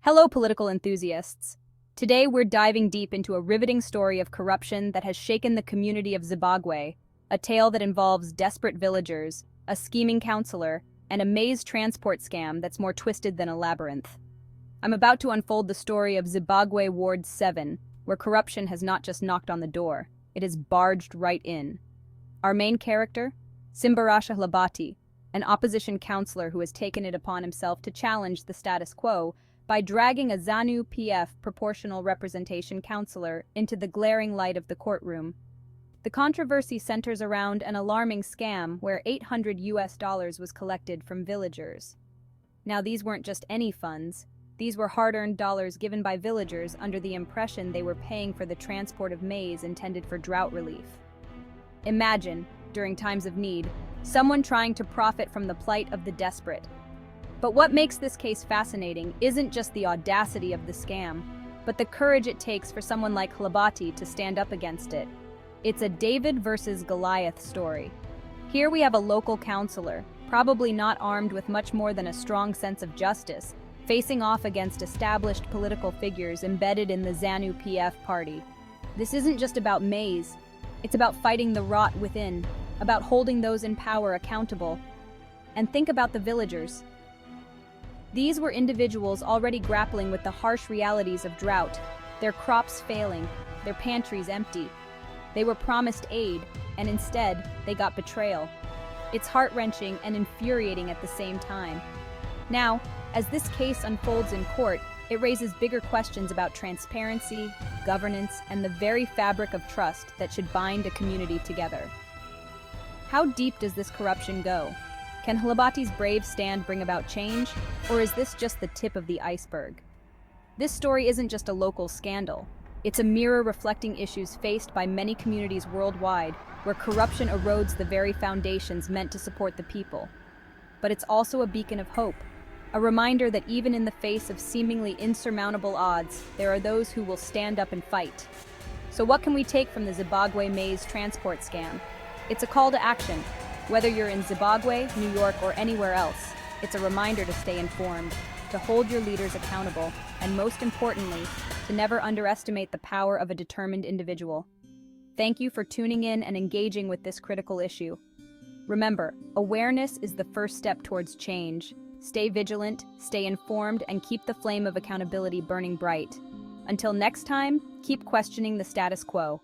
Hello, political enthusiasts. Today we're diving deep into a riveting story of corruption that has shaken the community of Zimbabwe, a tale that involves desperate villagers, a scheming counselor, and a maize transport scam that's more twisted than a labyrinth. I'm about to unfold the story of Zimbabwe Ward 7, where corruption has not just knocked on the door, it has barged right in. Our main character? Simbarasha Hlabati, an opposition counselor who has taken it upon himself to challenge the status quo by dragging a Zanu PF proportional representation counselor into the glaring light of the courtroom. The controversy centers around an alarming scam where $800 was collected from villagers. Now, these weren't just any funds. These were hard-earned dollars given by villagers under the impression they were paying for the transport of maize intended for drought relief. Imagine, during times of need, someone trying to profit from the plight of the desperate. But what makes this case fascinating isn't just the audacity of the scam, but the courage it takes for someone like Hlabati to stand up against it. It's a David versus Goliath story. Here we have a local counselor, probably not armed with much more than a strong sense of justice, facing off against established political figures embedded in the Zanu PF party. This isn't just about maize. It's about fighting the rot within, about holding those in power accountable. And think about the villagers. These were individuals already grappling with the harsh realities of drought, their crops failing, their pantries empty. They were promised aid, and instead, they got betrayal. It's heart-wrenching and infuriating at the same time. Now, as this case unfolds in court, it raises bigger questions about transparency, governance, and the very fabric of trust that should bind a community together. How deep does this corruption go? Can Hlabati's brave stand bring about change, or is this just the tip of the iceberg? This story isn't just a local scandal. It's a mirror reflecting issues faced by many communities worldwide, where corruption erodes the very foundations meant to support the people. But it's also a beacon of hope, a reminder that even in the face of seemingly insurmountable odds, there are those who will stand up and fight. So what can we take from the Zimbabwe maize transport scam? It's a call to action. Whether you're in Zimbabwe, New York, or anywhere else, it's a reminder to stay informed, to hold your leaders accountable, and most importantly, to never underestimate the power of a determined individual. Thank you for tuning in and engaging with this critical issue. Remember, awareness is the first step towards change. Stay vigilant, stay informed, and keep the flame of accountability burning bright. Until next time, keep questioning the status quo.